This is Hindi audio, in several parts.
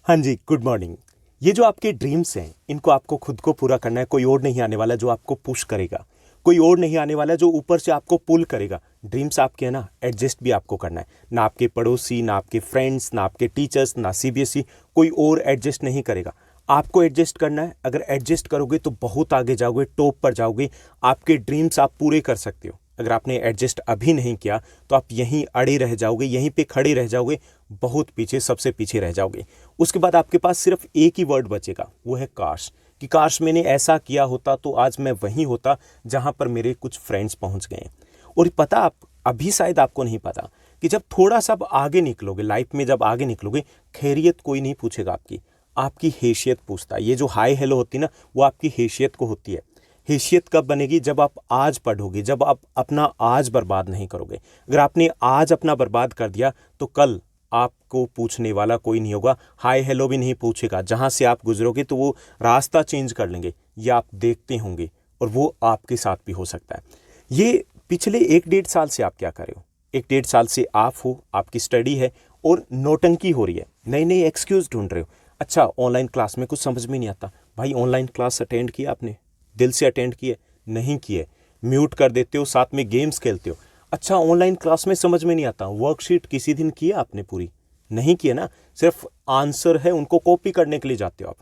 हाँ जी, गुड मॉर्निंग। ये जो आपके ड्रीम्स हैं, इनको आपको खुद को पूरा करना है। कोई और नहीं आने वाला जो आपको पुश करेगा, कोई और नहीं आने वाला जो ऊपर से आपको पुल करेगा। ड्रीम्स आपके हैं ना, एडजस्ट भी आपको करना है। ना आपके पड़ोसी, ना आपके फ्रेंड्स, ना आपके टीचर्स, ना सीबीएसई, कोई और एडजस्ट नहीं करेगा। आपको एडजस्ट करना है। अगर एडजस्ट करोगे तो बहुत आगे जाओगे, टॉप पर जाओगे। आपके ड्रीम्स आप पूरे कर सकते हो। अगर आपने एडजस्ट अभी नहीं किया तो आप यहीं अड़े रह जाओगे, यहीं पे खड़े रह जाओगे, बहुत पीछे, सबसे पीछे रह जाओगे। उसके बाद आपके पास सिर्फ एक ही वर्ड बचेगा, वो है काश। कि काश मैंने ऐसा किया होता तो आज मैं वहीं होता जहां पर मेरे कुछ फ्रेंड्स पहुंच गए। और पता, आप अभी शायद आपको नहीं पता कि जब थोड़ा सा आगे निकलोगे लाइफ में, जब आगे निकलोगे, खैरियत कोई नहीं पूछेगा आपकी, आपकी हैसियत पूछता है। ये जो हाय हेलो होती है ना, वो आपकी हैसियत को होती है। हैसियत कब बनेगी? जब आप आज पढ़ोगे, जब आप अपना आज बर्बाद नहीं करोगे। अगर आपने आज अपना बर्बाद कर दिया तो कल आपको पूछने वाला कोई नहीं होगा, हाय हेलो भी नहीं पूछेगा। जहाँ से आप गुजरोगे तो वो रास्ता चेंज कर लेंगे, या आप देखते होंगे, और वो आपके साथ भी हो सकता है। ये पिछले 1-1.5 साल से आप क्या कर रहे हो? 1-1.5 साल से आप हो, आपकी स्टडी है और नौटंकी हो रही है, नए नए एक्सक्यूज़ ढूंढ रहे हो। अच्छा, ऑनलाइन क्लास में कुछ समझ में नहीं आता। भाई, ऑनलाइन क्लास अटेंड किया आपने? दिल से अटेंड किए? नहीं किए, म्यूट कर देते हो, साथ में गेम्स खेलते हो। अच्छा, ऑनलाइन क्लास में समझ में नहीं आता, वर्कशीट किसी दिन किया आपने पूरी? नहीं किया ना, सिर्फ आंसर है, उनको कॉपी करने के लिए जाते हो आप।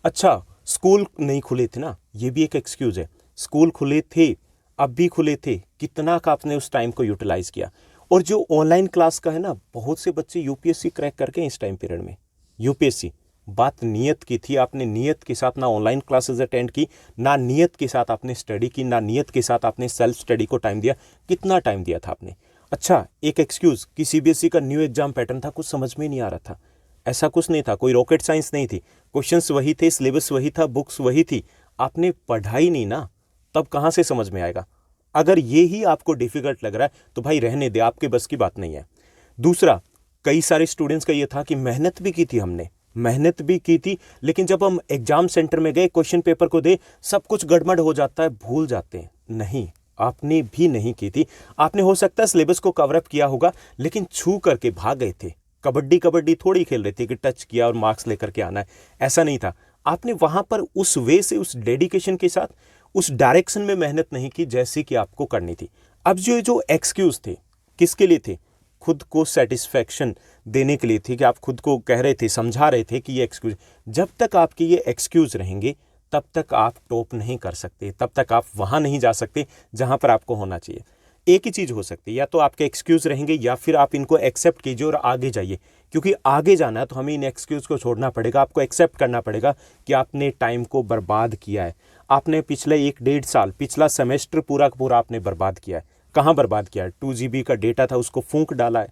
अच्छा, स्कूल नहीं खुले थे ना, ये भी एक एक्सक्यूज है। स्कूल खुले थे, अब भी खुले थे, कितना का आपने उस टाइम को यूटिलाइज किया? और जो ऑनलाइन क्लास का है ना, बहुत से बच्चे यूपीएससी क्रैक करके इस टाइम पीरियड में। यूपीएससी, बात नियत की थी। आपने नियत के साथ ना ऑनलाइन क्लासेस अटेंड की, ना नियत के साथ आपने स्टडी की, ना नियत के साथ आपने सेल्फ स्टडी को टाइम दिया। कितना टाइम दिया था आपने? अच्छा, एक एक्सक्यूज कि सीबीएसई का न्यू एग्जाम पैटर्न था, कुछ समझ में नहीं आ रहा था। ऐसा कुछ नहीं था, कोई रॉकेट साइंस नहीं थी। क्वेश्चंस वही थे, सिलेबस वही था, बुक्स वही थी। आपने पढ़ाई नहीं ना, तब कहाँ से समझ में आएगा? अगर ये ही आपको डिफिकल्ट लग रहा है तो भाई रहने दे, आपके बस की बात नहीं है। दूसरा, कई सारे स्टूडेंट्स का ये था कि मेहनत भी की थी हमने, मेहनत भी की थी, लेकिन जब हम एग्जाम सेंटर में गए, क्वेश्चन पेपर को दे, सब कुछ गड़बड़ हो जाता है, भूल जाते हैं। नहीं, आपने भी नहीं की थी। आपने हो सकता है सिलेबस को कवरअप किया होगा, लेकिन छू करके भाग गए थे। कबड्डी कबड्डी थोड़ी खेल रहे थे कि टच किया और मार्क्स लेकर के आना है, ऐसा नहीं था। आपने वहां पर उस वे से, उस डेडिकेशन के साथ, उस डायरेक्शन में मेहनत नहीं की जैसे कि आपको करनी थी। अब जो जो एक्सक्यूज थे, किसके लिए थे? खुद को सेटिस्फैक्शन देने के लिए थी, कि आप खुद को कह रहे थे, समझा रहे थे कि ये एक्सक्यूज। जब तक आपके ये एक्सक्यूज रहेंगे तब तक आप टॉप नहीं कर सकते, तब तक आप वहां नहीं जा सकते जहां पर आपको होना चाहिए। एक ही चीज हो सकती है, या तो आपके एक्सक्यूज रहेंगे या फिर आप इनको एक्सेप्ट कीजिए और आगे जाइए। क्योंकि आगे जाना है तो हमें इन एक्सक्यूज को छोड़ना पड़ेगा, आपको एक्सेप्ट करना पड़ेगा कि आपने टाइम को बर्बाद किया है। आपने पिछले 1-1.5 साल, पिछला सेमेस्टर पूरा का पूरा आपने बर्बाद किया है। कहाँ बर्बाद किया है? 2 GB का डेटा था, उसको फूंक डाला है।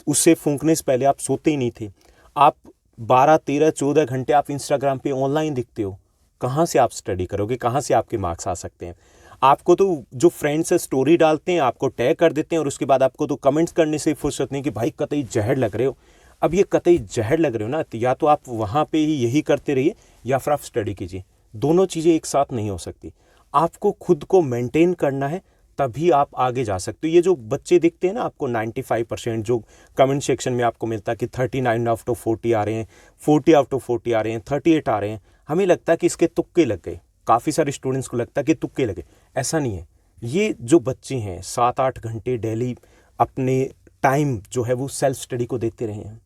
उससे फूंकने से पहले आप सोते ही नहीं थे। आप 12, 13, 14 घंटे आप इंस्टाग्राम पे ऑनलाइन दिखते हो। कहाँ से आप स्टडी करोगे? कहाँ से आपके मार्क्स आ सकते हैं? आपको तो जो फ्रेंड्स स्टोरी डालते हैं, आपको टैग कर देते हैं, और उसके बाद आपको तो कमेंट्स करने से फुर्सत नहीं कि भाई कतई जहर लग रहे हो। अब ये कतई जहर लग रहे हो ना, तो या तो आप वहाँ पे ही यही करते रहिए, या फिर आप स्टडी कीजिए। दोनों चीज़ें एक साथ नहीं हो सकती। आपको खुद को मेंटेन करना है, तभी आप आगे जा सकते हो। ये जो बच्चे दिखते हैं ना आपको 95%, जो कमेंट सेक्शन में आपको मिलता है कि 39/40 आ रहे हैं, 40/40 आ रहे हैं, 38 आ रहे हैं, हमें लगता है कि इसके तुक्के लग गए। काफ़ी सारे स्टूडेंट्स को लगता है कि तुक्के लगे। ऐसा नहीं है। ये जो बच्चे हैं 7-8 घंटे डेली अपने टाइम जो है वो सेल्फ स्टडी को देते रहे हैं,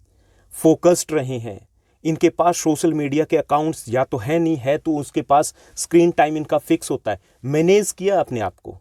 फोकस्ड रहे हैं। इनके पास सोशल मीडिया के अकाउंट्स या तो है नहीं है, तो उसके पास स्क्रीन टाइम इनका फिक्स होता है। मैनेज किया अपने आप को,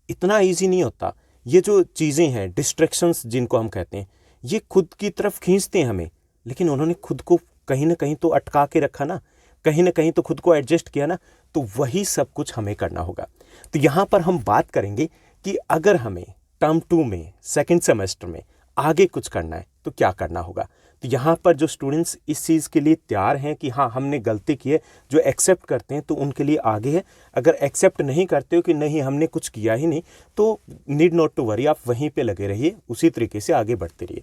इतना इजी नहीं होता। ये जो चीज़ें हैं, डिस्ट्रैक्शंस जिनको हम कहते हैं, ये खुद की तरफ खींचते हैं हमें, लेकिन उन्होंने खुद को कहीं ना कहीं तो अटका के रखा ना, कहीं ना कहीं तो खुद को एडजस्ट किया ना। तो वही सब कुछ हमें करना होगा। तो यहाँ पर हम बात करेंगे कि अगर हमें टर्म 2 में, सेकेंड सेमेस्टर में आगे कुछ करना है तो क्या करना होगा। तो यहाँ पर जो स्टूडेंट्स इस चीज़ के लिए तैयार हैं कि हाँ हमने गलती की है, जो एक्सेप्ट करते हैं, तो उनके लिए आगे है। अगर एक्सेप्ट नहीं करते हो कि नहीं हमने कुछ किया ही नहीं, तो नीड नॉट टू वरी, आप वहीं पे लगे रहिए, उसी तरीके से आगे बढ़ते रहिए।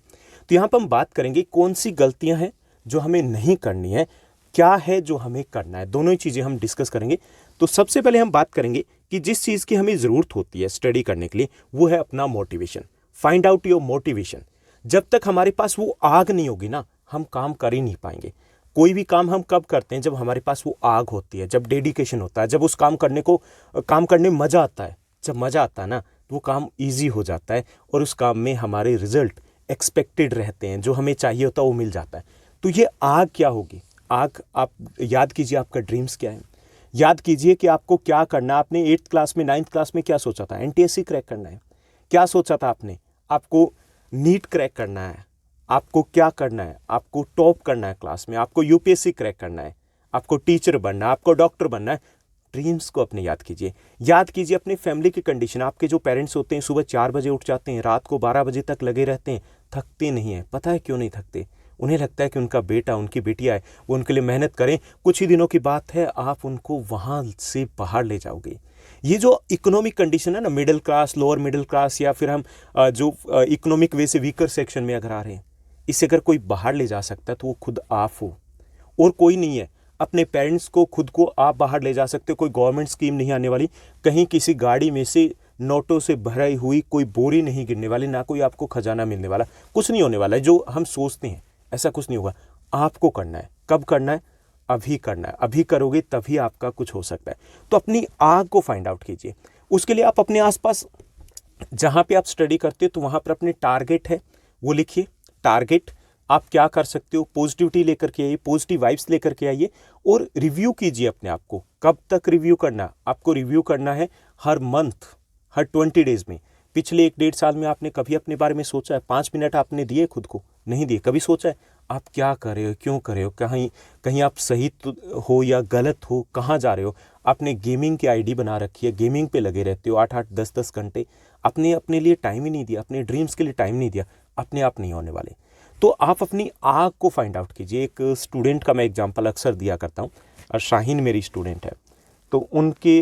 तो यहाँ पर हम बात करेंगे कौन सी गलतियाँ हैं जो हमें नहीं करनी है, क्या है जो हमें करना है। दोनों ही चीज़ें हम डिस्कस करेंगे। तो सबसे पहले हम बात करेंगे कि जिस चीज़ की हमें ज़रूरत होती है स्टडी करने के लिए, वो है अपना motivation. Find out your motivation. जब तक हमारे पास वो आग नहीं होगी ना, हम काम कर ही नहीं पाएंगे। कोई भी काम हम कब करते हैं? जब हमारे पास वो आग होती है, जब डेडिकेशन होता है, जब उस काम करने में मज़ा आता है। जब मज़ा आता है ना, तो वो काम ईजी हो जाता है और उस काम में हमारे रिजल्ट एक्सपेक्टेड रहते हैं, जो हमें चाहिए होता है वो मिल जाता है। तो ये आग क्या होगी? आग, आप याद कीजिए आपका ड्रीम्स क्या है। याद कीजिए कि आपको क्या करना है। आपने 8th क्लास में, 9th क्लास में क्या सोचा था? NTSC क्रैक करना है। क्या सोचा था आपने? आपको नीट क्रैक करना है। आपको क्या करना है? आपको टॉप करना है क्लास में। आपको UPSC क्रैक करना है। आपको टीचर बनना है। आपको डॉक्टर बनना है। ड्रीम्स को अपने याद कीजिए। याद कीजिए अपने फैमिली की कंडीशन। आपके जो पेरेंट्स होते हैं सुबह 4 बजे उठ जाते हैं, रात को 12 बजे तक लगे रहते हैं, थकते नहीं हैं। पता है क्यों नहीं थकते? उन्हें लगता है कि उनका बेटा, उनकी बेटियाँ है, वो उनके लिए मेहनत करें। कुछ ही दिनों की बात है, आप उनको वहाँ से बाहर ले जाओगे। ये जो इकोनॉमिक कंडीशन है ना, middle class, lower middle class, या फिर हम जो इकोनॉमिक वे से वीकर सेक्शन में अगर आ रहे हैं, इससे अगर कोई बाहर ले जा सकता है तो वो खुद आप हो और कोई नहीं है। अपने पेरेंट्स को, खुद को आप बाहर ले जा सकते हो। कोई गवर्नमेंट स्कीम नहीं आने वाली, कहीं किसी गाड़ी में से नोटों से भरी हुई कोई बोरी नहीं गिरने वाली, ना कोई आपको खजाना मिलने वाला। कुछ नहीं होने वाला है जो हम सोचते हैं, ऐसा कुछ नहीं होगा। आपको करना है। कब करना है? अभी करना है। अभी करोगे तभी आपका कुछ हो सकता है। तो अपनी आग को फाइंड आउट कीजिए। उसके लिए आप अपने आसपास जहाँ पे आप स्टडी करते हो तो वहाँ पर अपने टारगेट है वो लिखिए। टारगेट आप क्या कर सकते हो, पॉजिटिविटी लेकर के आइए, पॉजिटिव वाइब्स लेकर के आइए और रिव्यू कीजिए अपने आप को। कब तक रिव्यू करना? आपको रिव्यू करना है हर मंथ, हर 20 डेज में। पिछले 1-1.5 साल में आपने कभी अपने बारे में सोचा है? 5 मिनट आपने दिए खुद को? नहीं दिए। कभी सोचा है आप क्या कर रहे हो, क्यों कर रहे हो, कहीं आप सही हो या गलत हो, कहाँ जा रहे हो? आपने गेमिंग की आईडी बना रखी है, गेमिंग पे लगे रहते हो 8-8, 10-10 घंटे। आपने अपने लिए टाइम ही नहीं दिया, अपने ड्रीम्स के लिए टाइम नहीं दिया। अपने आप नहीं होने वाले। तो आप अपनी आग को फाइंड आउट कीजिए। एक स्टूडेंट का मैं एग्जांपल अक्सर दिया करता हूँ, और शाहीन मेरी स्टूडेंट है। तो उनके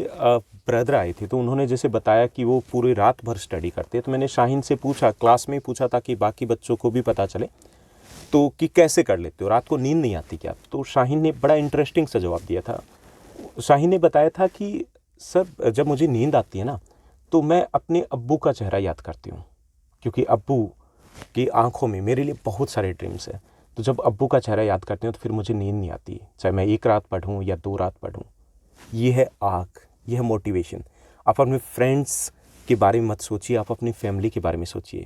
ब्रदर आए थे, तो उन्होंने जैसे बताया कि वो पूरी रात भर स्टडी करते हैं। तो मैंने शाहीन से पूछा, क्लास में पूछा ताकि बाकी बच्चों को भी पता चले, तो कि कैसे कर लेते हो, रात को नींद नहीं आती क्या? तो शाहीन ने बड़ा इंटरेस्टिंग सा जवाब दिया था। शाहीन ने बताया था कि सर, जब मुझे नींद आती है ना, तो मैं अपने अब्बू का चेहरा याद करती हूँ, क्योंकि अब्बू की आंखों में मेरे लिए बहुत सारे ड्रीम्स हैं। तो जब अब्बू का चेहरा याद करती हूँ तो फिर मुझे नींद नहीं आती, चाहे मैं 1 रात पढ़ूँ या 2 रात पढ़ूँ। ये है आग, ये है मोटिवेशन। आप अपने फ्रेंड्स के बारे में मत सोचिए, आप अपनी फैमिली के बारे में सोचिए,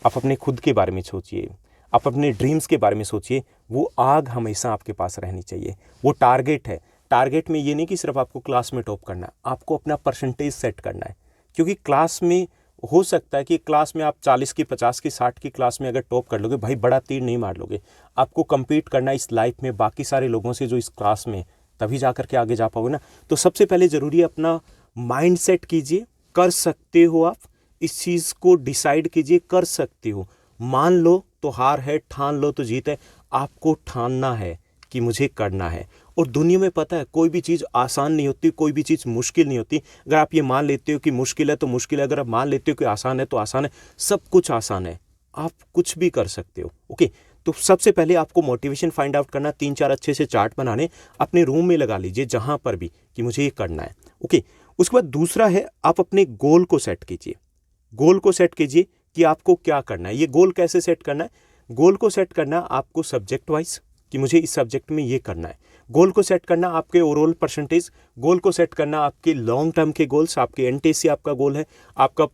आप अपने खुद के बारे में सोचिए, आप अपने ड्रीम्स के बारे में सोचिए। वो आग हमेशा आपके पास रहनी चाहिए। वो टारगेट है। टारगेट में ये नहीं कि सिर्फ आपको क्लास में टॉप करना है, आपको अपना परसेंटेज सेट करना है। क्योंकि क्लास में हो सकता है कि क्लास में आप 40 की, 50 की, 60 की क्लास में अगर टॉप कर लोगे, भाई बड़ा तीर नहीं मार लोगे। आपको compete करना इस लाइफ में बाकी सारे लोगों से जो इस क्लास में, तभी जा कर के आगे जा पाओगे ना। तो सबसे पहले ज़रूरी है अपना माइंड सेट कीजिए। कर सकते हो आप, इस चीज़ को डिसाइड कीजिए, कर सकते हो। मान लो तो हार है, ठान लो तो जीत है। आपको ठानना है कि मुझे करना है। और दुनिया में पता है कोई भी चीज़ आसान नहीं होती, कोई भी चीज़ मुश्किल नहीं होती। अगर आप ये मान लेते हो कि मुश्किल है तो मुश्किल है, अगर आप मान लेते हो कि आसान है तो आसान है। सब कुछ आसान है, आप कुछ भी कर सकते हो। ओके, तो सबसे पहले आपको मोटिवेशन फाइंड आउट करना, 3-4 अच्छे से चार्ट बनाने, अपने रूम में लगा लीजिए जहाँ पर भी, कि मुझे ये करना है। ओके, उसके बाद दूसरा है, आप अपने गोल को सेट कीजिए। गोल को सेट कीजिए कि आपको क्या करना है। ये गोल कैसे सेट करना है? गोल को सेट करना आपको सब्जेक्ट वाइज, कि मुझे इस सब्जेक्ट में ये करना है। गोल को सेट करना आपके ओवरऑल परसेंटेज। गोल को सेट करना आपके लॉन्ग टर्म के गोल्स। आपके NTSC आपका गोल है। आपका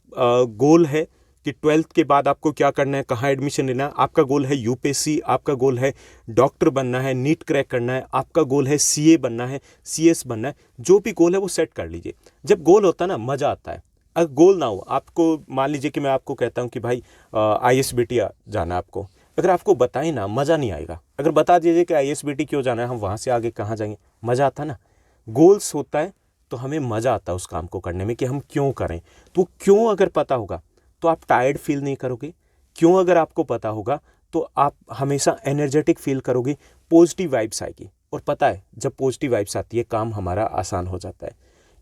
गोल है कि 12th के बाद आपको क्या करना है, कहाँ एडमिशन लेना है। आपका गोल है UPSC, आपका गोल है डॉक्टर बनना है, नीट क्रैक करना है, आपका गोल है CA बनना है, CS बनना है। जो भी गोल है वो सेट कर लीजिए। जब गोल होता है ना, मज़ा आता है। अगर गोल ना हो, आपको मान लीजिए कि मैं आपको कहता हूँ कि भाई ISBT जाना है आपको, अगर आपको बताएं ना, मज़ा नहीं आएगा। अगर बता दीजिए कि ISBT क्यों जाना है, हम वहाँ से आगे कहाँ जाएंगे, मज़ा आता ना। गोल्स होता है तो हमें मज़ा आता है उस काम को करने में, कि हम क्यों करें। तो क्यों अगर पता होगा तो आप टायर्ड फील नहीं करोगे। क्यों अगर आपको पता होगा तो आप हमेशा एनर्जेटिक फील करोगे, पॉजिटिव वाइब्स आएगी। और पता है जब पॉजिटिव वाइब्स आती है, काम हमारा आसान हो जाता है।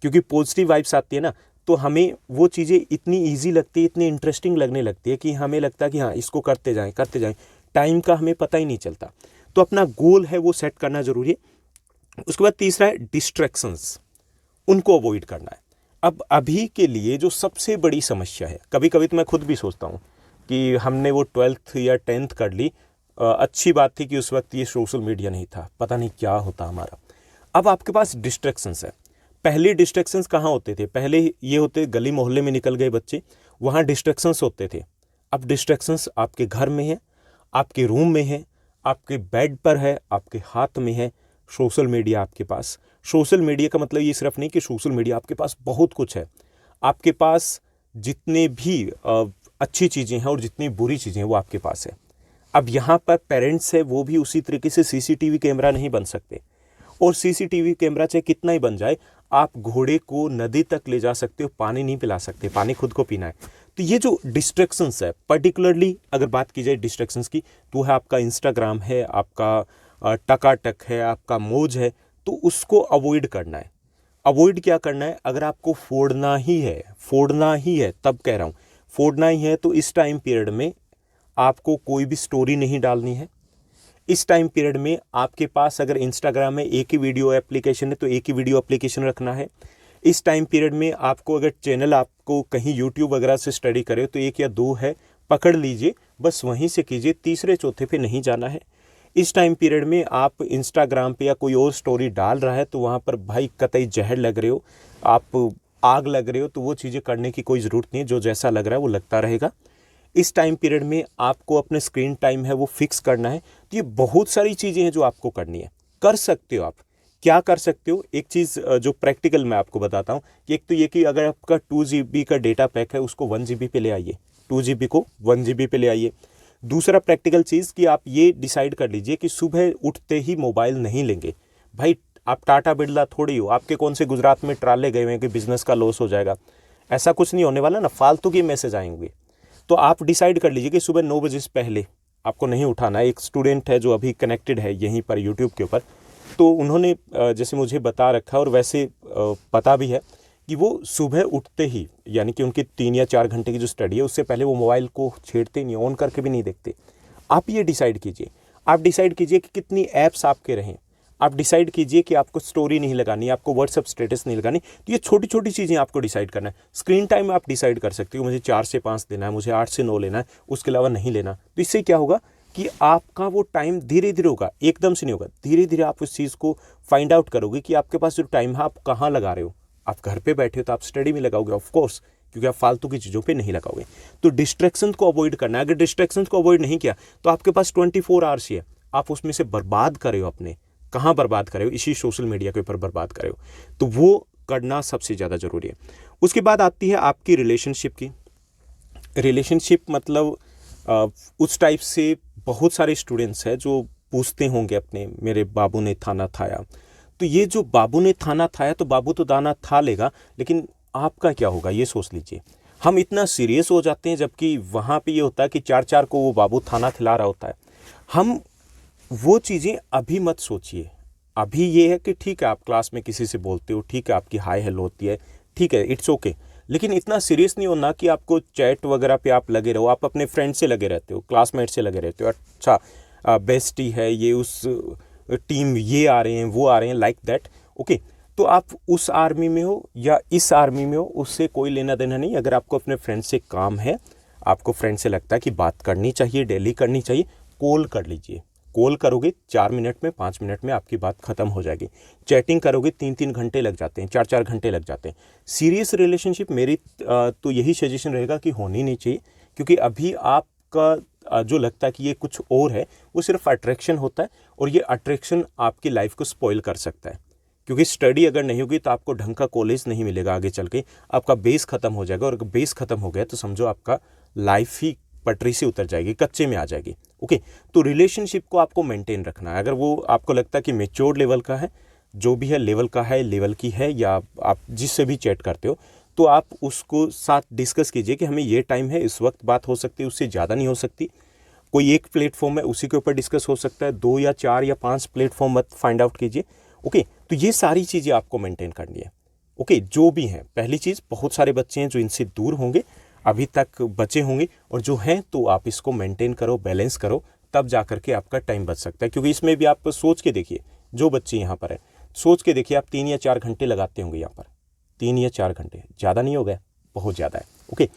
क्योंकि पॉजिटिव वाइब्स आती है ना, तो हमें वो चीज़ें इतनी ईजी लगती है, इतनी इंटरेस्टिंग लगने लगती है कि हमें लगता है कि हाँ, इसको करते जाएं। टाइम का हमें पता ही नहीं चलता। तो अपना गोल है वो सेट करना ज़रूरी है। उसके बाद तीसरा है डिस्ट्रैक्शंस, उनको अवॉइड करना है। अब अभी के लिए जो सबसे बड़ी समस्या है, कभी कभी तो मैं खुद भी सोचता हूँ कि हमने वो 12th या 10th कर ली, अच्छी बात थी कि उस वक्त ये सोशल मीडिया नहीं था, पता नहीं क्या होता हमारा। अब आपके पास डिस्ट्रैक्शंस है। पहले डिस्ट्रैक्शंस कहाँ होते थे? पहले ये होते गली मोहल्ले में निकल गए बच्चे, वहाँ डिस्ट्रैक्शंस होते थे। अब डिस्ट्रैक्शंस आपके घर में है, आपके रूम में है, आपके बेड पर है, आपके हाथ में है। सोशल मीडिया आपके पास, सोशल मीडिया का मतलब ये सिर्फ नहीं कि सोशल मीडिया, आपके पास बहुत कुछ है। आपके पास जितने भी अच्छी चीज़ें हैं और जितनी बुरी चीज़ें हैं वो आपके पास है। अब यहाँ पर पेरेंट्स है, वो भी उसी तरीके से सीसीटीवी कैमरा नहीं बन सकते। और सीसीटीवी कैमरा चाहे कितना ही बन जाए, आप घोड़े को नदी तक ले जा सकते हो, पानी नहीं पिला सकते, पानी खुद को पीना है। तो ये जो डिस्ट्रैक्शंस है, पर्टिकुलरली अगर बात की जाए डिस्ट्रैक्शंस की, तो है आपका इंस्टाग्राम है, आपका टकाटक है, आपका मौज है, तो उसको अवॉइड करना है। अवॉइड क्या करना है? अगर आपको फोड़ना ही है, तब कह रहा हूँ, फोड़ना ही है, तो इस टाइम पीरियड में आपको कोई भी स्टोरी नहीं डालनी है। इस टाइम पीरियड में आपके पास अगर इंस्टाग्राम में एक ही वीडियो एप्लीकेशन है तो एक ही वीडियो एप्लीकेशन रखना है। इस टाइम पीरियड में आपको अगर चैनल आपको कहीं यूट्यूब वगैरह से स्टडी करे तो 1 या 2 है, पकड़ लीजिए, बस वहीं से कीजिए, तीसरे चौथे पे नहीं जाना है। इस टाइम पीरियड में आप इंस्टाग्राम पे या कोई और स्टोरी डाल रहा है तो वहाँ पर भाई कतई जहर लग रहे हो, आप आग लग रहे हो, तो वो चीज़ें करने की कोई ज़रूरत नहीं है। जो जैसा लग रहा है वो लगता रहेगा। इस टाइम पीरियड में आपको अपने स्क्रीन टाइम है वो फिक्स करना है। तो ये बहुत सारी चीज़ें हैं जो आपको करनी है, कर सकते हो आप। क्या कर सकते हो? एक चीज़ जो प्रैक्टिकल मैं आपको बताता हूँ कि एक तो ये कि अगर आपका 2 GB का डेटा पैक है उसको 1 GB पे ले आइए, 2 GB को 1 GB पे ले आइए। दूसरा प्रैक्टिकल चीज़ कि आप ये डिसाइड कर लीजिए कि सुबह उठते ही मोबाइल नहीं लेंगे। भाई आप टाटा बिरला थोड़ी हो, आपके कौन से गुजरात में ट्राले गए हुए हैं कि बिजनेस का लॉस हो जाएगा, ऐसा कुछ नहीं होने वाला ना, फालतू के मैसेज आएंगे। तो आप डिसाइड कर लीजिए कि सुबह 9 बजे से पहले आपको नहीं उठाना है। एक स्टूडेंट है जो अभी कनेक्टेड है यहीं पर यूट्यूब के ऊपर, तो उन्होंने जैसे मुझे बता रखा और वैसे पता भी है कि वो सुबह उठते ही, यानी कि उनकी 3 या 4 घंटे की जो स्टडी है उससे पहले वो मोबाइल को छेड़ते नहीं, ऑन करके भी नहीं देखते। आप ये डिसाइड कीजिए, आप डिसाइड कीजिए कि कितनी ऐप्स आपके रहें। आप डिसाइड कीजिए कि आपको स्टोरी नहीं लगानी, आपको व्हाट्सअप स्टेटस नहीं लगानी। तो ये छोटी छोटी चीज़ें आपको डिसाइड करना है। स्क्रीन टाइम आप डिसाइड कर सकते हो, मुझे 4 से 5 देना है, मुझे 8 से 9 लेना है, उसके अलावा नहीं लेना। तो इससे क्या होगा कि आपका वो टाइम धीरे धीरे होगा, एकदम से नहीं होगा, धीरे धीरे आप उस चीज़ को फाइंड आउट करोगे कि आपके पास जो टाइम है आप कहाँ लगा रहे हो। आप घर पे बैठे हो तो आप स्टडी में लगाओगे ऑफकोर्स, क्योंकि आप फालतू की चीज़ों पे नहीं लगाओगे। तो डिस्ट्रैक्शन को अवॉइड करना है। अगर डिस्ट्रैक्शन को अवॉइड नहीं किया तो आपके पास 24 आवर्स ही है, आप उसमें से बर्बाद करे हो अपने। कहाँ बर्बाद करे हो? इसी सोशल मीडिया के ऊपर बर्बाद करे हो। तो वो करना सबसे ज़्यादा ज़रूरी है। उसके बाद आती है आपकी रिलेशनशिप की। रिलेशनशिप मतलब उस टाइप से बहुत सारे स्टूडेंट्स हैं जो पूछते होंगे अपने, मेरे बाबू ने थाना थाया। तो ये जो बाबू ने थाना थाया, तो बाबू तो दाना था लेगा, लेकिन आपका क्या होगा ये सोच लीजिए। हम इतना सीरियस हो जाते हैं, जबकि वहाँ पे ये होता है कि 4-4 को वो बाबू थाना खिला रहा होता है। हम वो चीज़ें अभी मत सोचिए। अभी ये है कि ठीक है आप क्लास में किसी से बोलते हो, ठीक है आपकी हाय हेलो होती है, ठीक है इट्स ओके, लेकिन इतना सीरियस नहीं होना कि आपको चैट वगैरह पे आप लगे रहो। आप अपने फ्रेंड से लगे रहते हो, क्लासमेट से लगे रहते हो, अच्छा बेस्टी है ये, उस टीम ये आ रहे हैं वो आ रहे हैं, लाइक दैट। ओके, तो आप उस आर्मी में हो या इस आर्मी में हो, उससे कोई लेना देना नहीं। अगर आपको अपने फ्रेंड से काम है, आपको फ्रेंड से लगता है कि बात करनी चाहिए, डेली करनी चाहिए, कॉल कर लीजिए। कॉल करोगे 4 मिनट में, 5 मिनट में आपकी बात खत्म हो जाएगी। चैटिंग करोगे 3-3 घंटे लग जाते हैं, 4-4 घंटे लग जाते हैं। सीरियस रिलेशनशिप मेरी तो यही सजेशन रहेगा कि होनी नहीं चाहिए, क्योंकि अभी आपका जो लगता है कि ये कुछ और है, वो सिर्फ अट्रैक्शन होता है, और ये अट्रैक्शन आपकी लाइफ को स्पॉइल कर सकता है। क्योंकि स्टडी अगर नहीं होगी तो आपको ढंग का कॉलेज नहीं मिलेगा आगे चल के, आपका बेस खत्म हो जाएगा, और अगर बेस खत्म हो गया तो समझो आपका लाइफ ही पटरी से उतर जाएगी, कच्चे में आ जाएगी। ओके, तो रिलेशनशिप को आपको मेंटेन रखना है। अगर वो आपको लगता है कि मेच्योर लेवल का है, जो भी है लेवल का है, लेवल की है, या आप जिससे भी चैट करते हो, तो आप उसको साथ डिस्कस कीजिए कि हमें ये टाइम है, इस वक्त बात हो सकती है, उससे ज़्यादा नहीं हो सकती। कोई एक प्लेटफॉर्म है उसी के ऊपर डिस्कस हो सकता है, 2 या 4 या 5 प्लेटफॉर्म मत फाइंड आउट कीजिए। ओके, तो ये सारी चीज़ें आपको मेंटेन करनी है। ओके, जो भी हैं, पहली चीज़, बहुत सारे बच्चे हैं जो इनसे दूर होंगे, अभी तक बचे होंगे, और जो हैं तो आप इसको मेंटेन करो, बैलेंस करो, तब जा करके आपका टाइम बच सकता है। क्योंकि इसमें भी आप सोच के देखिए, जो बच्चे यहाँ पर हैं, सोच के देखिए, आप 3 या 4 घंटे लगाते होंगे यहाँ पर। 3 या 4 घंटे ज़्यादा नहीं हो गया? बहुत ज़्यादा है। ओके,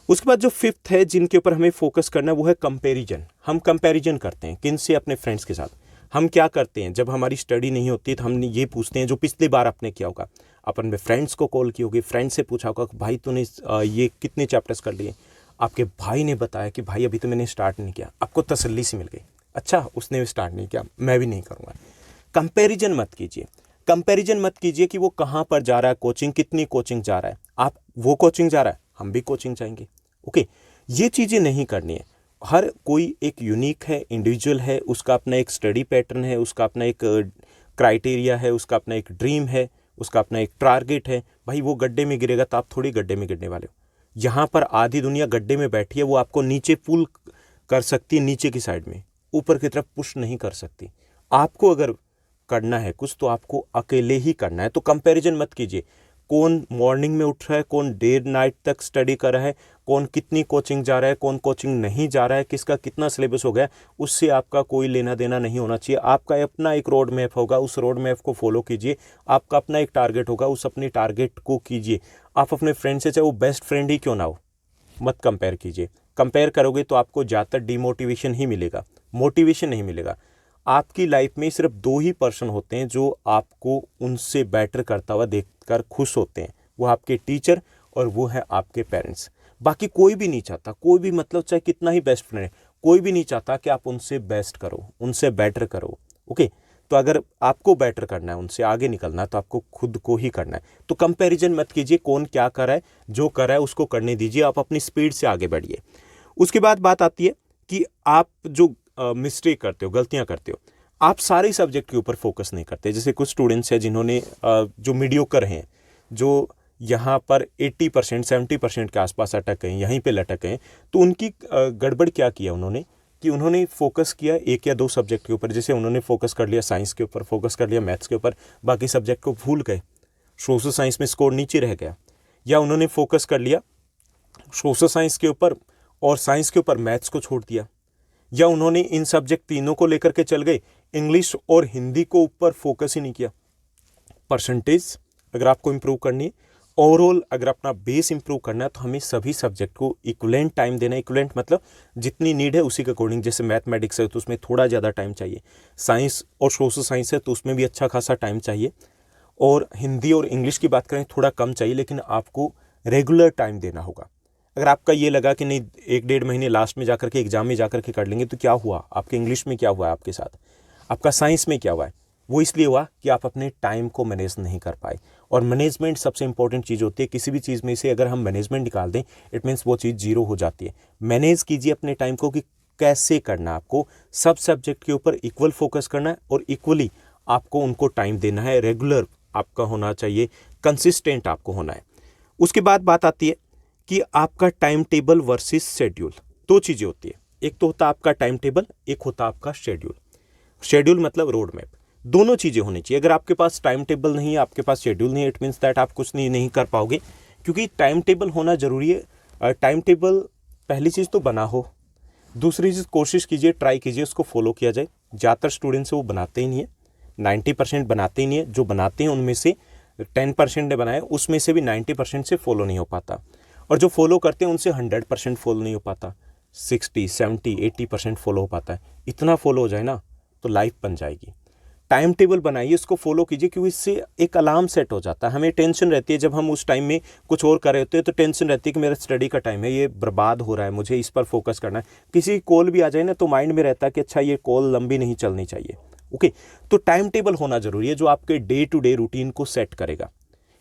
उसके बाद जो फिफ्थ है जिनके ऊपर हमें फोकस करना है वो है कंपैरिजन। हम कंपैरिजन करते हैं किन से? अपने फ्रेंड्स के साथ। हम क्या करते हैं जब हमारी स्टडी नहीं होती तो हम ये पूछते हैं जो पिछली बार आपने किया होगा, अपन में फ्रेंड्स को कॉल की होगी, फ्रेंड से पूछा होगा कि भाई तूने ये कितने चैप्टर्स कर लिए, आपके भाई ने बताया कि भाई अभी तो मैंने स्टार्ट नहीं किया, आपको तसल्ली सी मिल गई, अच्छा उसने भी स्टार्ट नहीं किया, मैं भी नहीं करूँगा। कंपैरिजन मत कीजिए। कंपैरिजन मत कीजिए कि वो कहाँ पर जा रहा है कोचिंग, कितनी कोचिंग जा रहा है। आप वो कोचिंग जा रहा है, हम भी कोचिंग जाएंगे। ओके, ये चीज़ें नहीं करनी है। हर कोई एक यूनिक है, इंडिविजुअल है, उसका अपना एक स्टडी पैटर्न है, उसका अपना एक क्राइटेरिया है, उसका अपना एक ड्रीम है, उसका अपना एक टारगेट है। भाई वो गड्ढे में गिरेगा तो आप थोड़ी गड्ढे में गिरने वाले हो। यहाँ पर आधी दुनिया गड्ढे में बैठी है, वो आपको नीचे पुल कर सकती है, नीचे की साइड में, ऊपर की तरफ पुश नहीं कर सकती। आपको अगर करना है कुछ तो आपको अकेले ही करना है। तो कंपैरिजन मत कीजिए, कौन मॉर्निंग में उठ रहा है, कौन देर नाइट तक स्टडी कर रहा है, कौन कितनी कोचिंग जा रहा है, कौन कोचिंग नहीं जा रहा है, किसका कितना सिलेबस हो गया, उससे आपका कोई लेना देना नहीं होना चाहिए। आपका अपना एक रोड मैप होगा, उस रोड मैप को फॉलो कीजिए। आपका अपना एक टारगेट होगा, उस अपने टारगेट को कीजिए। आप अपने फ्रेंड से, चाहे वो बेस्ट फ्रेंड ही क्यों ना हो, मत कंपेयर कीजिए। कंपेयर करोगे तो आपको ज़्यादातर डिमोटिवेशन ही मिलेगा, मोटिवेशन नहीं मिलेगा। आपकी लाइफ में सिर्फ 2 ही पर्सन होते हैं जो आपको उनसे बेटर करता हुआ देखकर खुश होते हैं, वो आपके टीचर और वो है आपके पेरेंट्स। बाकी कोई भी नहीं चाहता, कोई भी मतलब चाहे कितना ही बेस्ट फ्रेंड है, कोई भी नहीं चाहता कि आप उनसे बेस्ट करो, उनसे बेटर करो। ओके, तो अगर आपको बेटर करना है, उनसे आगे निकलना है, तो आपको खुद को ही करना है। तो कंपैरिजन मत कीजिए, कौन क्या कर रहा है, जो कर रहा है उसको करने दीजिए, आप अपनी स्पीड से आगे बढ़िए। उसके बाद बात आती है कि आप जो मिस्टेक करते हो, गलतियां करते हो, आप सारे सब्जेक्ट के ऊपर फोकस नहीं करते। जैसे कुछ स्टूडेंट्स हैं जिन्होंने जो मीडियोकर हैं, जो यहाँ पर 80% 70% के आसपास अटक गए, यहीं पे लटक गए, तो उनकी गड़बड़ क्या किया उन्होंने कि उन्होंने फोकस किया 1 या 2 सब्जेक्ट के ऊपर। जैसे उन्होंने फोकस कर लिया साइंस के ऊपर, फोकस कर लिया मैथ्स के ऊपर, बाकी सब्जेक्ट को भूल गए, सोशल साइंस में स्कोर नीचे रह गया। या उन्होंने फोकस कर लिया सोशल साइंस के ऊपर और साइंस के ऊपर मैथ्स को छोड़ दिया। या उन्होंने इन सब्जेक्ट तीनों को लेकर के चल गए, इंग्लिश और हिंदी को ऊपर फोकस ही नहीं किया। परसेंटेज अगर आपको इंप्रूव करनी है, ओवरऑल अगर अपना बेस इंप्रूव करना है, तो हमें सभी सब्जेक्ट को इक्वलेंट टाइम देना है। इक्वलेंट मतलब जितनी नीड है उसी के अकॉर्डिंग। जैसे मैथमेटिक्स है तो उसमें थोड़ा ज़्यादा टाइम चाहिए, साइंस और सोशल साइंस है तो उसमें भी अच्छा खासा टाइम चाहिए, और हिंदी और इंग्लिश की बात करें थोड़ा कम चाहिए, लेकिन आपको रेगुलर टाइम देना होगा। अगर आपका ये लगा कि नहीं 1-1.5 महीने लास्ट में जाकर के एग्जाम में जाकर के कर लेंगे, तो क्या हुआ? आपके इंग्लिश में क्या हुआ है आपके साथ, आपका साइंस में क्या हुआ है? वो इसलिए हुआ कि आप अपने टाइम को मैनेज नहीं कर पाए। और मैनेजमेंट सबसे इंपॉर्टेंट चीज़ होती है। किसी भी चीज़ में से अगर हम मैनेजमेंट निकाल दें, इट मीन्स वो चीज़ जीरो हो जाती है। मैनेज कीजिए अपने टाइम को कि कैसे करना है आपको। सब सब्जेक्ट के ऊपर इक्वल फोकस करना है और इक्वली आपको उनको टाइम देना है। रेगुलर आपका होना चाहिए, कंसिस्टेंट आपको होना है। उसके बाद बात आती है कि आपका टाइम टेबल वर्सेस शेड्यूल। 2 चीज़ें होती है, एक तो होता है आपका टाइम टेबल, एक होता है आपका शेड्यूल। शेड्यूल मतलब रोड मैप। दोनों चीज़ें होनी चाहिए। अगर आपके पास टाइम टेबल नहीं है, आपके पास शेड्यूल नहीं है, इट मीन्स दैट आप कुछ नहीं कर पाओगे, क्योंकि टाइम टेबल होना ज़रूरी है। टाइम टेबल पहली चीज़ तो बना हो, दूसरी चीज़ कोशिश कीजिए, ट्राई कीजिए उसको फॉलो किया जाए। ज़्यादातर स्टूडेंट्स वो बनाते ही नहीं है, 90% बनाते ही नहीं है। जो बनाते हैं उनमें से 10% ने बनाया, उसमें से भी 90% से फॉलो नहीं हो पाता, और जो फॉलो करते हैं उनसे 100% फॉलो नहीं हो पाता, 60, 70, 80% फॉलो हो पाता है। इतना फॉलो हो जाए ना तो लाइफ बन जाएगी। टाइम टेबल बनाइए, उसको फॉलो कीजिए, क्योंकि इससे एक अलार्म सेट हो जाता है। हमें टेंशन रहती है जब हम उस टाइम में कुछ और कर रहे होते हैं, तो टेंशन रहती है कि मेरा स्टडी का टाइम है, ये बर्बाद हो रहा है, मुझे इस पर फोकस करना है। किसी कॉल भी आ जाए ना तो माइंड में रहता है कि अच्छा ये कॉल लंबी नहीं चलनी चाहिए। ओके, तो टाइम टेबल होना जरूरी है जो आपके डे टू डे रूटीन को सेट करेगा।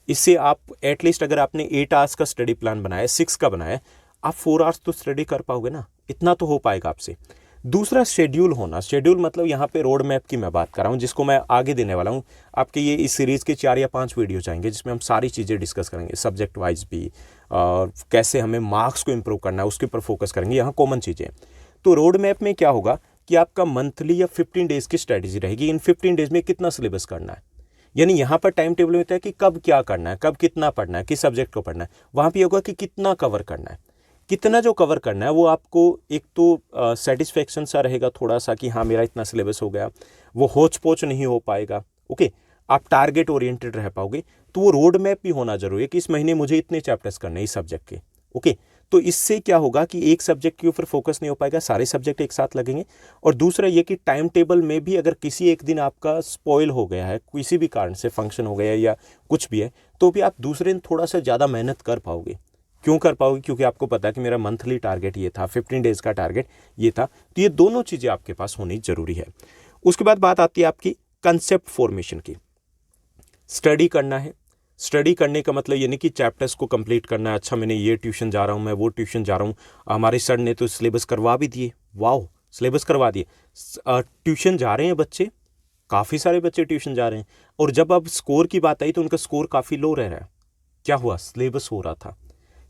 इससे आप एटलीस्ट अगर आपने 8 आवर्स का स्टडी प्लान बनाया, 6 का बनाया, आप 4 आवर्स तो स्टडी कर पाओगे ना, इतना तो हो पाएगा आपसे। दूसरा शेड्यूल होना। शेड्यूल मतलब यहाँ पे रोड मैप की मैं बात कर रहा हूँ, जिसको मैं आगे देने वाला हूँ आपके। ये इस सीरीज़ के 4 या 5 वीडियो जाएंगे जिसमें हम सारी चीज़ें डिस्कस करेंगे, सब्जेक्ट वाइज भी, और कैसे हमें मार्क्स को इम्प्रूव करना है उसके ऊपर फोकस करेंगे। यहाँ कॉमन चीज़ें। तो रोड मैप में क्या होगा कि आपका मंथली या 15 डेज़ की स्ट्रैटेजी रहेगी। इन 15 डेज़ में कितना सिलेबस करना है, यानी यहाँ पर टाइम टेबल में होता है कि कब क्या करना है, कब कितना पढ़ना है, किस सब्जेक्ट को पढ़ना है। वहाँ पे होगा कि कितना कवर करना है। कितना जो कवर करना है वो आपको एक तो सेटिस्फेक्शन सा रहेगा थोड़ा सा कि हाँ मेरा इतना सिलेबस हो गया, वो होच पोच नहीं हो पाएगा। ओके, आप टारगेट ओरिएंटेड रह पाओगे। तो वो रोड मैप भी होना जरूरी है कि इस महीने मुझे इतने चैप्टर्स करने हैं इस सब्जेक्ट के। ओके, तो इससे क्या होगा कि एक सब्जेक्ट के ऊपर फोकस नहीं हो पाएगा, सारे सब्जेक्ट एक साथ लगेंगे। और दूसरा ये कि टाइम टेबल में भी अगर किसी एक दिन आपका स्पॉइल हो गया है, किसी भी कारण से फंक्शन हो गया या कुछ भी है, तो भी आप दूसरे दिन थोड़ा सा ज़्यादा मेहनत कर पाओगे। क्यों कर पाओगे? क्योंकि आपको पता है कि मेरा मंथली टारगेट ये था, 15 डेज़ का टारगेट ये था। तो ये दोनों चीज़ें आपके पास होनी ज़रूरी है। उसके बाद बात आती है आपकी कंसेप्ट फॉर्मेशन की। स्टडी करना है। स्टडी करने का मतलब ये नहीं कि चैप्टर्स को कंप्लीट करना है, अच्छा मैंने ये ट्यूशन जा रहा हूँ, मैं वो ट्यूशन जा रहा हूँ, हमारे सर ने तो सिलेबस करवा भी दिए, वाओ सिलेबस करवा दिए। ट्यूशन जा रहे हैं बच्चे, काफ़ी सारे बच्चे ट्यूशन जा रहे हैं, और जब अब स्कोर की बात आई तो उनका स्कोर काफ़ी लो रह रहा है। क्या हुआ? सिलेबस हो रहा था।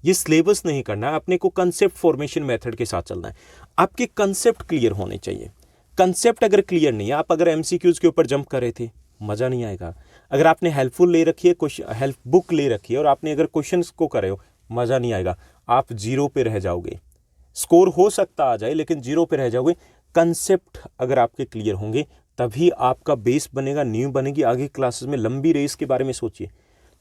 ये सिलेबस नहीं करना है, अपने को कंसेप्ट फॉर्मेशन मेथड के साथ चलना है। आपके कंसेप्ट क्लियर होने चाहिए। कंसेप्ट अगर क्लियर नहीं है, आप अगर एमसीक्यूज के ऊपर जंप कर रहे थे, मज़ा नहीं आएगा। अगर आपने हेल्पफुल ले रखी है, हेल्प बुक ले रखी है, और आपने अगर क्वेश्चंस को कर रहे हो, मज़ा नहीं आएगा, आप जीरो पे रह जाओगे। स्कोर हो सकता आ जाए लेकिन जीरो पे रह जाओगे। कंसेप्ट अगर आपके क्लियर होंगे तभी आपका बेस बनेगा, नींव बनेगी। आगे क्लासेस में लंबी रेस के बारे में सोचिए।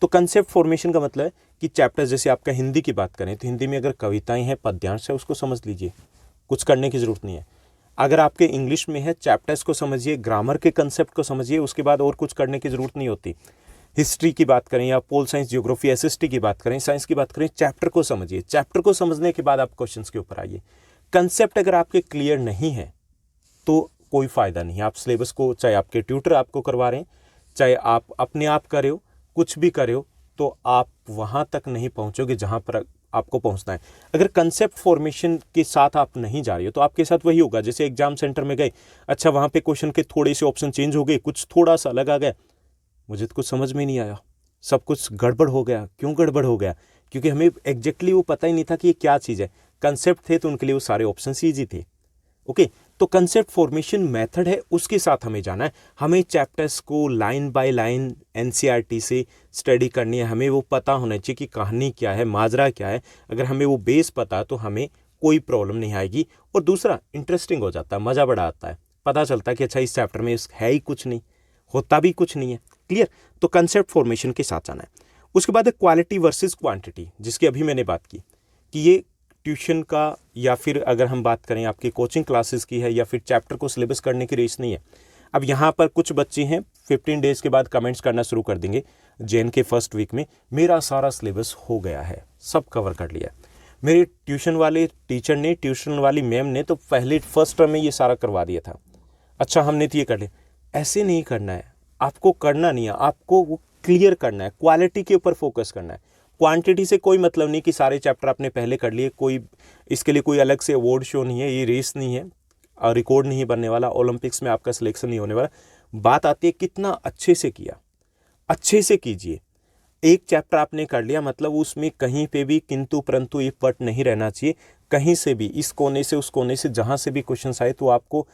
तो कंसेप्ट फॉर्मेशन का मतलब है कि चैप्टर, जैसे आपका हिंदी की बात करें तो हिंदी में अगर कविताएं हैं, पद्यांश है, उसको समझ लीजिए, कुछ करने की ज़रूरत नहीं है। अगर आपके इंग्लिश में है, चैप्टर्स को समझिए, ग्रामर के कंसेप्ट को समझिए, उसके बाद और कुछ करने की ज़रूरत नहीं होती। हिस्ट्री की बात करें या पोल साइंस, ज्योग्राफी, एसएसटी की बात करें, साइंस की बात करें, चैप्टर को समझिए। चैप्टर को समझने के बाद आप क्वेश्चंस के ऊपर आइए। कंसेप्ट अगर आपके क्लियर नहीं है तो कोई फ़ायदा नहीं है। आप सिलेबस को, चाहे आपके ट्यूटर आपको करवा रहे हैं, चाहे आप अपने आप कर रहे हो, कुछ भी कर रहे हो, तो आप वहाँ तक नहीं पहुँचोगे जहाँ पर आपको पहुँचना है। अगर कंसेप्ट फॉर्मेशन के साथ आप नहीं जा रही हो तो आपके साथ वही होगा जैसे एग्जाम सेंटर में गए, अच्छा वहाँ पे क्वेश्चन के थोड़े से ऑप्शन चेंज हो गए, कुछ थोड़ा सा अलग आ गया, मुझे तो कुछ समझ में नहीं आया, सब कुछ गड़बड़ हो गया। क्यों गड़बड़ हो गया? क्योंकि हमें एग्जैक्टली वो पता ही नहीं था कि ये क्या चीज़ है। कंसेप्ट थे तो उनके लिए वो सारे ऑप्शन ईजी थे। ओके, तो कंसेप्ट फॉर्मेशन मेथड है, उसके साथ हमें जाना है। हमें चैप्टर्स को लाइन बाय लाइन एनसीईआरटी से स्टडी करनी है। हमें वो पता होना चाहिए कि कहानी क्या है, माजरा क्या है। अगर हमें वो बेस पता तो हमें कोई प्रॉब्लम नहीं आएगी। और दूसरा, इंटरेस्टिंग हो जाता है, मज़ा बड़ा आता है, पता चलता है कि अच्छा इस चैप्टर में है ही कुछ नहीं, होता भी कुछ नहीं है। क्लियर? तो कंसेप्ट फॉर्मेशन के साथ जाना है। उसके बाद है क्वालिटी वर्सेस क्वांटिटी, जिसकी अभी मैंने बात की कि ये ट्यूशन का या फिर अगर हम बात करें आपकी कोचिंग क्लासेस की है या फिर चैप्टर को सिलेबस करने की रेस नहीं है। अब यहाँ पर कुछ बच्चे हैं 15 डेज़ के बाद कमेंट्स करना शुरू कर देंगे जेन के फर्स्ट वीक में, मेरा सारा सिलेबस हो गया है, सब कवर कर लिया। मेरे ट्यूशन वाले टीचर ने, ट्यूशन वाली मैम ने तो पहले फर्स्ट टर्म में ये सारा करवा दिया था, अच्छा हमने तो ये कर लिया। ऐसे नहीं करना है, आपको करना नहीं है, आपको वो क्लियर करना है, क्वालिटी के ऊपर फोकस करना है। क्वांटिटी से कोई मतलब नहीं कि सारे चैप्टर आपने पहले कर लिए, कोई इसके लिए कोई अलग से अवार्ड शो नहीं है, ये रेस नहीं है, और रिकॉर्ड नहीं बनने वाला, ओलंपिक्स में आपका सिलेक्शन नहीं होने वाला। बात आती है कितना अच्छे से किया, अच्छे से कीजिए। एक चैप्टर आपने कर लिया मतलब उसमें कहीं पे भी किंतु परंतु इफ बट नहीं रहना चाहिए। कहीं से भी, इस कोने से उस कोने से, जहाँ से भी क्वेश्चन आए तो आपको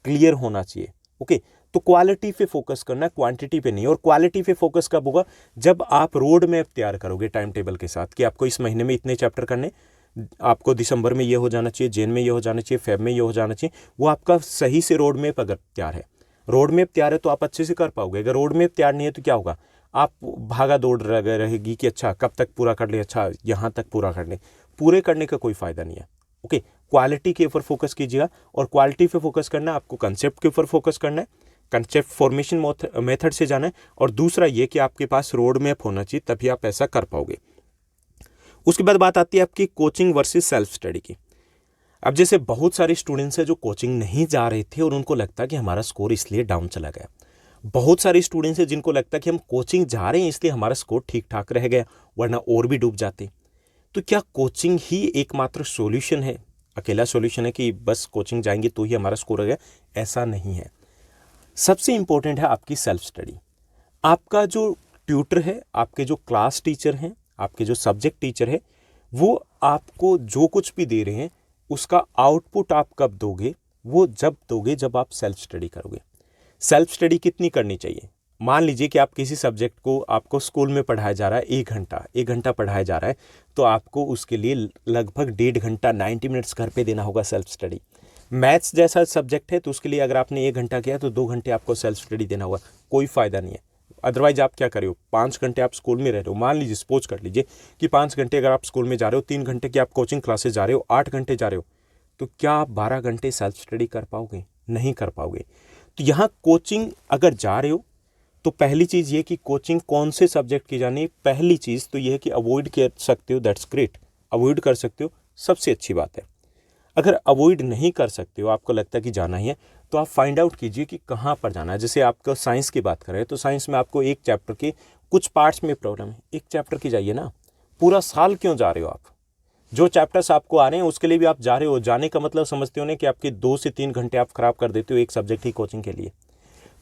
क्लियर होना चाहिए। ओके, तो क्वालिटी पे फोकस करना है, क्वांटिटी पे नहीं। और क्वालिटी पे फोकस कब होगा? जब आप रोड मैप तैयार करोगे टाइम टेबल के साथ कि आपको इस महीने में इतने चैप्टर करने, आपको दिसंबर में ये हो जाना चाहिए, जैन में ये हो जाना चाहिए, फेब में ये हो जाना चाहिए। वो आपका सही से रोड मैप अगर तैयार है, रोड मैप तैयार है तो आप अच्छे से कर पाओगे। अगर रोड मैप तैयार नहीं है तो क्या होगा? आप भागा दौड़ रहेगी कि अच्छा कब तक पूरा कर ले, अच्छा यहाँ तक पूरा कर ले। पूरे करने का कोई फ़ायदा नहीं है। ओके, क्वालिटी के ऊपर फोकस कीजिएगा, और क्वालिटी पे फोकस करना है, आपको कंसेप्ट के ऊपर फोकस करना है, कंसेप्ट फॉर्मेशन मेथड से जाना है। और दूसरा ये कि आपके पास रोड मैप होना चाहिए, तभी आप ऐसा कर पाओगे। उसके बाद बात आती है आपकी कोचिंग वर्सेस सेल्फ स्टडी की। अब जैसे बहुत सारे स्टूडेंट्स हैं जो कोचिंग नहीं जा रहे थे और उनको लगता है कि हमारा स्कोर इसलिए डाउन चला गया। बहुत सारे स्टूडेंट्स हैं जिनको लगता है कि हम कोचिंग जा रहे हैं इसलिए हमारा स्कोर ठीक ठाक रह गया, वरना और भी डूब जाते। तो क्या कोचिंग ही एकमात्र सॉल्यूशन है, अकेला सॉल्यूशन है कि बस कोचिंग जाएंगे तो ही हमारा स्कोर आ गया? ऐसा नहीं है। सबसे इंपॉर्टेंट है आपकी सेल्फ स्टडी। आपका जो ट्यूटर है, आपके जो क्लास टीचर हैं, आपके जो सब्जेक्ट टीचर है, वो आपको जो कुछ भी दे रहे हैं उसका आउटपुट आप कब दोगे? वो जब दोगे जब आप सेल्फ स्टडी करोगे। सेल्फ स्टडी कितनी करनी चाहिए? मान लीजिए कि आप किसी सब्जेक्ट को, आपको स्कूल में पढ़ाया जा रहा है 1 घंटा पढ़ाया जा रहा है, तो आपको उसके लिए लगभग 1.5 घंटा 90 मिनट्स घर पे देना होगा सेल्फ स्टडी। मैथ्स जैसा सब्जेक्ट है तो उसके लिए अगर आपने 1 घंटा किया तो 2 घंटे आपको सेल्फ स्टडी देना होगा। कोई फ़ायदा नहीं है, अदरवाइज आप क्या कर रहे हो, 5 घंटे आप स्कूल में रह रहे हो, मान लीजिए सपोज कर लीजिए कि 5 घंटे अगर आप स्कूल में जा रहे हो, 3 घंटे की आप कोचिंग क्लासेस जा रहे हो, 8 घंटे जा रहे हो, तो क्या आप 12 घंटे सेल्फ स्टडी कर पाओगे? नहीं कर पाओगे। तो यहाँ कोचिंग अगर जा रहे हो तो पहली चीज़ ये कि कोचिंग कौन से सब्जेक्ट की जानी है, पहली चीज़ तो ये है कि अवॉइड कर सकते हो, दैट्स ग्रेट, अवॉइड कर सकते हो, सबसे अच्छी बात है। अगर अवॉइड नहीं कर सकते हो, आपको लगता है कि जाना ही है, तो आप फाइंड आउट कीजिए कि कहाँ पर जाना है। जैसे आपको साइंस की बात करें तो साइंस में आपको एक चैप्टर के कुछ पार्ट्स में प्रॉब्लम है, एक चैप्टर की जाइए ना, पूरा साल क्यों जा रहे हो आप? जो चैप्टर्स आपको आ रहे हैं उसके लिए भी आप जा रहे हो, जाने का मतलब समझते हो ना कि आपके 2 से 3 घंटे आप खराब कर देते हो एक सब्जेक्ट की कोचिंग के लिए।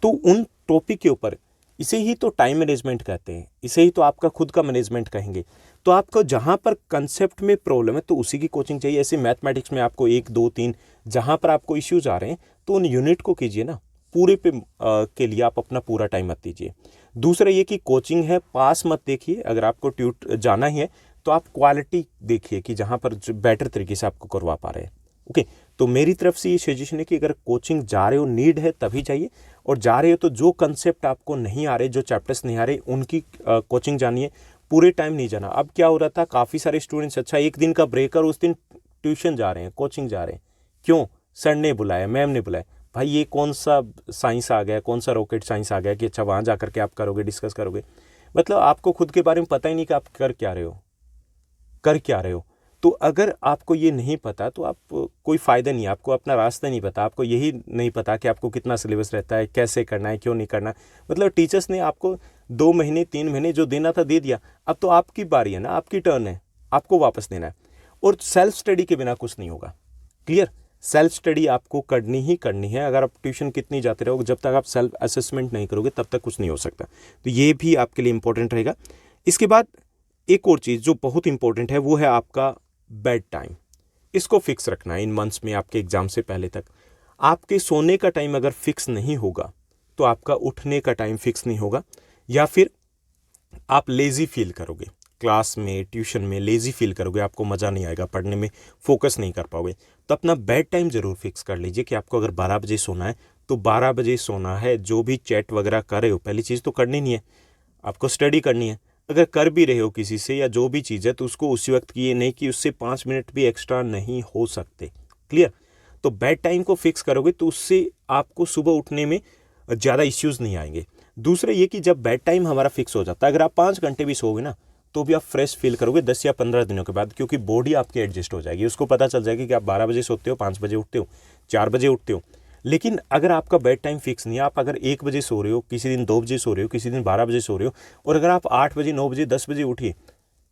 तो उन टॉपिक के ऊपर, इसे ही तो टाइम मैनेजमेंट कहते हैं, इसे ही तो आपका खुद का मैनेजमेंट कहेंगे। तो आपको जहाँ पर कंसेप्ट में प्रॉब्लम है तो उसी की कोचिंग चाहिए। ऐसे मैथमेटिक्स में आपको 1, 2, 3 जहाँ पर आपको इश्यूज आ रहे हैं तो उन यूनिट को कीजिए ना, पूरे पे के लिए आप अपना पूरा टाइम मत दीजिए। दूसरा ये कि कोचिंग है, पास मत देखिए, अगर आपको जाना ही है तो आप क्वालिटी देखिए कि जहाँ पर बेटर तरीके से आपको करवा पा रहे हैं। ओके, तो मेरी तरफ से ये सजेशन है कि अगर कोचिंग जा रहे हो, नीड है तभी जाइए, और जा रहे हो तो जो कंसेप्ट आपको नहीं आ रहे, जो चैप्टर्स नहीं आ रहे, उनकी कोचिंग जानिए, पूरे टाइम नहीं जाना। अब क्या हो रहा था, काफ़ी सारे स्टूडेंट्स अच्छा एक दिन का ब्रेक और उस दिन ट्यूशन जा रहे हैं, कोचिंग जा रहे हैं, क्यों? सर ने बुलाया, मैम ने बुलाया। भाई ये कौन सा साइंस आ गया, कौन सा रॉकेट साइंस आ गया कि अच्छा वहाँ जा करके आप करोगे, डिस्कस करोगे? मतलब आपको खुद के बारे में पता ही नहीं कि आप कर क्या रहे हो, कर क्या रहे हो। तो अगर आपको ये नहीं पता तो आप कोई फ़ायदा नहीं है, आपको अपना रास्ता नहीं पता, आपको यही नहीं पता कि आपको कितना सिलेबस रहता है, कैसे करना है, क्यों नहीं करना। मतलब टीचर्स ने आपको 2 महीने 3 महीने जो देना था दे दिया, अब तो आपकी बारी है ना, आपकी टर्न है, आपको वापस देना है। और सेल्फ स्टडी के बिना कुछ नहीं होगा, क्लियर? सेल्फ स्टडी आपको करनी ही करनी है। अगर आप ट्यूशन कितनी जाते रहोगे, जब तक आप सेल्फ असेसमेंट नहीं करोगे तब तक कुछ नहीं हो सकता। तो ये भी आपके लिए इंपॉर्टेंट रहेगा। इसके बाद एक और चीज़ जो बहुत इंपॉर्टेंट है वो है आपका बेड टाइम। इसको फिक्स रखना है इन मंथ्स में, आपके एग्जाम से पहले तक। आपके सोने का टाइम अगर फिक्स नहीं होगा तो आपका उठने का टाइम फिक्स नहीं होगा, या फिर आप लेज़ी फील करोगे, क्लास में ट्यूशन में लेज़ी फील करोगे, आपको मज़ा नहीं आएगा, पढ़ने में फोकस नहीं कर पाओगे। तो अपना बेड टाइम ज़रूर फिक्स कर लीजिए कि आपको अगर 12 बजे सोना है तो 12 बजे सोना है। जो भी चैट वगैरह कर रहे हो, पहली चीज़ तो करनी नहीं है, आपको स्टडी करनी है। अगर कर भी रहे हो किसी से या जो भी चीज़ है तो उसको उसी वक्त किए, नहीं कि उससे 5 मिनट भी एक्स्ट्रा नहीं हो सकते, क्लियर? तो बेड टाइम को फिक्स करोगे तो उससे आपको सुबह उठने में ज़्यादा इश्यूज़ नहीं आएंगे। दूसरा ये कि जब बेड टाइम हमारा फिक्स हो जाता है, अगर आप 5 घंटे भी सोओगे ना तो भी आप फ्रेश फील करोगे 10 या 15 दिनों के बाद, क्योंकि बॉडी आपकी एडजस्ट हो जाएगी, उसको पता चल जाएगी कि आप 12 बजे सोते हो, 5 बजे उठते हो, 4 बजे उठते हो। लेकिन अगर आपका बेड टाइम फिक्स नहीं है, आप अगर 1 बजे सो रहे हो, किसी दिन 2 बजे सो रहे हो, किसी दिन 12 बजे सो रहे हो, और अगर आप 8 बजे 9 बजे 10 बजे उठिए,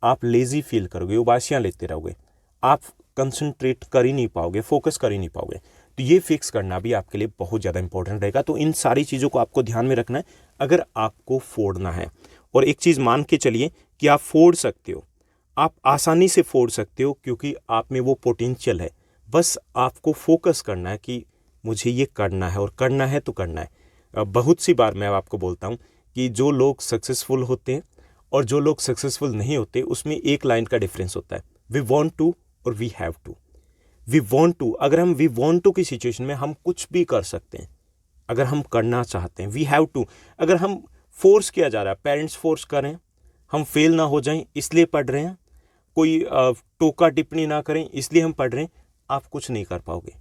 आप लेज़ी फील करोगे, उबासियाँ लेते रहोगे, आप कंसंट्रेट कर ही नहीं पाओगे, फोकस कर ही नहीं पाओगे। तो ये फिक्स करना भी आपके लिए बहुत ज़्यादा इंपॉर्टेंट रहेगा। तो इन सारी चीज़ों को आपको ध्यान में रखना है अगर आपको फोड़ना है। और एक चीज़ मान के चलिए कि आप फोड़ सकते हो, आप आसानी से फोड़ सकते हो, क्योंकि आप में वो पोटेंशियल है। बस आपको फोकस करना है कि मुझे ये करना है, और करना है तो करना है। बहुत सी बार मैं आपको बोलता हूँ कि जो लोग सक्सेसफुल होते हैं और जो लोग सक्सेसफुल नहीं होते, उसमें एक लाइन का डिफरेंस होता है, वी वॉन्ट टू और we have to. We want to, अगर हम वी वॉन्ट टू की सिचुएशन में हम कुछ भी कर सकते हैं, अगर हम करना चाहते हैं। वी हैव टू, अगर हम फोर्स किया जा रहा है, पेरेंट्स फोर्स कर रहे हैं, हम फेल ना हो जाएं इसलिए पढ़ रहे हैं, कोई टोका टिप्पणी ना करें इसलिए हम पढ़ रहे हैं, आप कुछ नहीं कर पाओगे।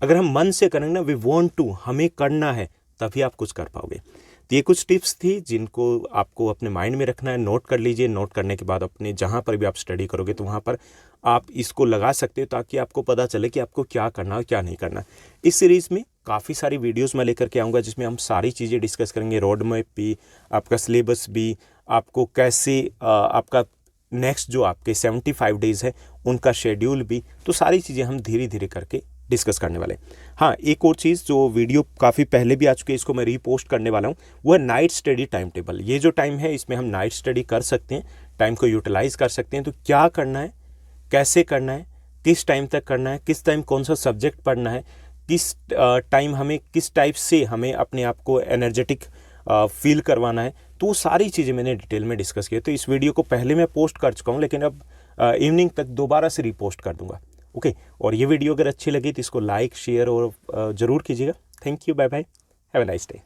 अगर हम मन से करेंगे ना, वी वॉन्ट टू, हमें करना है, तभी आप कुछ कर पाओगे। तो ये कुछ टिप्स थी जिनको आपको अपने माइंड में रखना है, नोट कर लीजिए। नोट करने के बाद अपने जहाँ पर भी आप स्टडी करोगे तो वहाँ पर आप इसको लगा सकते हो, ताकि आपको पता चले कि आपको क्या करना है क्या नहीं करना। इस सीरीज़ में काफ़ी सारी वीडियोस मैं लेकर के आऊँगा जिसमें हम सारी चीज़ें डिस्कस करेंगे, रोड मैप भी, आपका सिलेबस भी, आपको कैसे आपका नेक्स्ट जो आपके 75 डेज़ है उनका शेड्यूल भी, तो सारी चीज़ें हम धीरे धीरे करके डिस्कस करने वाले हैं। हाँ, एक और चीज़ जो वीडियो काफ़ी पहले भी आ चुकी है, इसको मैं रीपोस्ट करने वाला हूँ, वो है नाइट स्टडी टाइम टेबल। ये जो टाइम है इसमें हम नाइट स्टडी कर सकते हैं, टाइम को यूटिलाइज़ कर सकते हैं। तो क्या करना है, कैसे करना है, किस टाइम तक करना है, किस टाइम कौन सा सब्जेक्ट पढ़ना है, किस टाइम हमें किस टाइप से हमें अपने आप को एनर्जेटिक फील करवाना है, तो वो सारी चीज़ें मैंने डिटेल में डिस्कस किया। तो इस वीडियो को पहले मैं पोस्ट कर चुका हूँ, लेकिन अब इवनिंग तक दोबारा से रीपोस्ट कर दूंगा। ओके, और ये वीडियो अगर अच्छी लगी तो इसको लाइक शेयर और ज़रूर कीजिएगा। Thank you, bye bye, have a nice day.